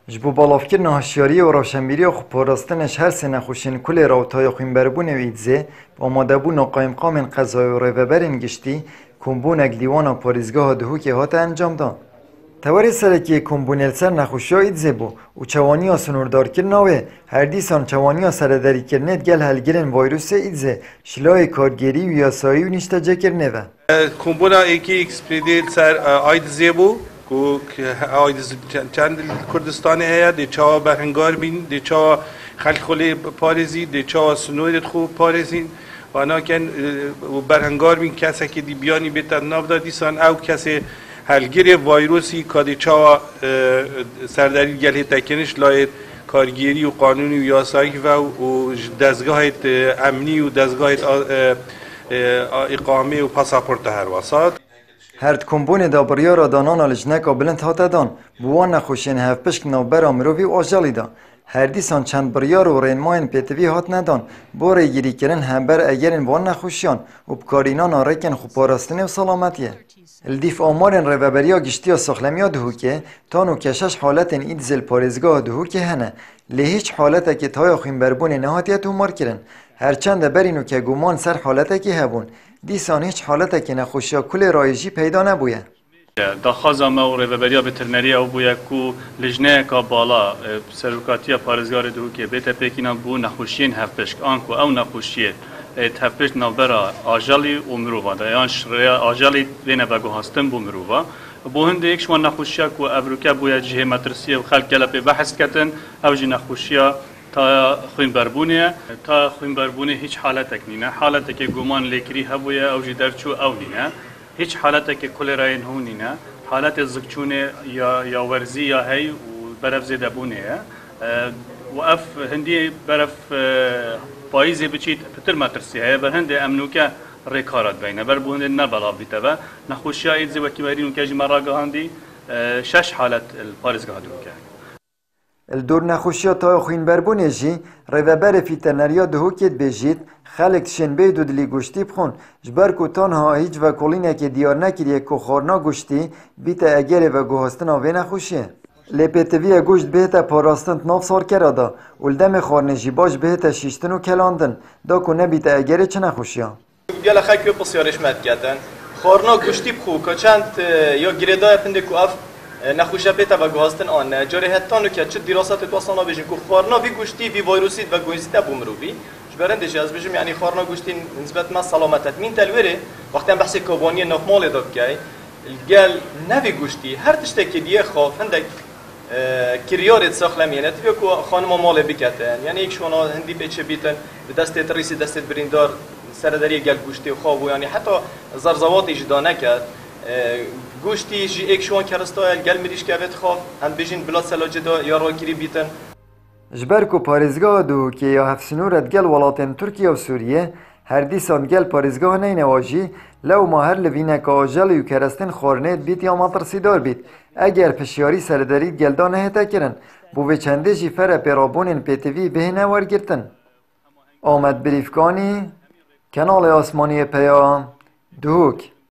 جبو بالافکرنا هشیاری و روشنبیری و خپاراستنش هر سه نخوشین کل راوتای خوینبربون ویدزه آماده بون و قایم قام قضای و ریوبرین گشتی کمبون اگلیوانا پاریزگاه دهو که هات انجام دان. تواری سرکی کمبونیل سر نخوشی ها ایدزه بو و چوانی ها سنوردار کرناوه هر دیسان چوانی ها سرداری کرنید گل هلگرین ویروس ایدزه شلای کارگیری و یاسایی و نیشتجه کرنه و کمبونا ایکی اکسپریدیل سر ایدزه بو که آیدز چند کردستان هیا دیچا برهنگار بین دیچا خلخولی پارزی دیچا سنویت خوب پارزین و آنها کن برهنگار بین کسی که دی بیانی بیتر ناف دادیسان او کسی هلگیر ویروسی که دیچا سرداری گله تکنش لاید کارگیری و قانونی و یاسایی و دستگاه امنی و دستگاه اقامه و پاسپورت هر واسط هر کمبون دابریا را دانان الجنک بلند هات دان بوان نخوشین هف پشک نوبر امروی و آجالی دا هر دیسان چند بریار و رینماین پیتوی هات ندان باره گیری کرن همبر اگرین وان نخوشیان و بکارینان آرکن خوب پاراستنی و سلامتیه الدیف آمارن روبریا گشتی و سخلمیا دهو که تانو کشش حالتن ایدزل پارزگاه دهو که هنه لی هیچ حالته که تای خوین بربون نهاتیت مار کرن هرچند برینو که گمان سر حالته که هبون دیسان هیچ حالته که نخوشیا کل رایجی پیدا نبویه داخازا ما و ریوبریا وترنریا و بویا کو لجنه کا بالا سروکاتیا پارزگار دهو که بیت پیکینا بو نخوشین هفپشک آنکو او نخوشیه تفش نوبرا آجالی و مروفا دایان شریا آجالی بین بگو هستن بو مروفا بو هند یک شما نخوشیا کو افریقا بویا جه مدرسیه و خلق گلپ بحث کردن او جه نخوشیا تا خوین بربونه هیچ حالت نینه حالت که گمان لیکری هبویا او جه درچو او نینه هیچ حالت که کل راین هون نینه حالت زکچونه یا ورزی یا هی و برف زده بونه و اف هندی برف پاییزی بچید پتر مترسی های بر هند امنوکه ریکارات بینه بر بونده نبلا بیته و نخوشی های ایدزی وکی برین و که جمعه هندی شش حالت پارزگاه دوکه الدور نخوشی تا خوین بربونه جی ریوبر فیترنریا دهو کت بجید خلق تشنبه دو دلی گوشتی بخون جبر کو تنها هیچ و کلینه که دیار نکریه که خورنا گوشتی بیتا اگره و گوهستنا و نخوشیه لپتوی گوشت بهتا پاراستند ناف سار کرادا ولدم خارنجی باش بهتا شیشتن و کلاندن دا کو نبیتا اگره چه نخوشیا گل خاکی بسیارش مد کردن خارنا گوشتی بخو که چند یا گریدا پنده کو اف نخوشه بهتا و گوهستن آن جاره هتانو که چه دراسات توسانا بجن کو خارنا وی گوشتی وی ویروسید و گویزیتا بومروبی برندش از بجم یعنی خارنا گوشتی نسبت ما سلامتت مين تلوره وقتی بحث کوبانی نفمال داد کی الجل نبی گوشتی هر تشتکی دیه خوف هندک کریارت ساخلمینه توی کو خانم مال بکتن یعنی یک شونا هندی پیچه بیتن به دست تریسی دست بریندار سرداری گل گوشتی خواب و یعنی حتی زرزوات اجدا نکرد گوشتی جی یک شوان کرستای گل میریش که خواب هم بجین بلاد سلاجه دا یا راکری بیتن جبرکو پارزگاه دو که یا هفسنورت گل ولاتن ترکیه و سوریه هر دیسان گل پارزگاه نینواجی لو ماهر لوینه که آجالی و کرستن خورنید بیت یا مطرسیدار بیت اگر پشیاری سردارید گلدان هتا کرن بو چنده جی فر پیرابونین پیتوی بهنه ورگرتن آمد بریفکانی کنال آسمانی پیا دوک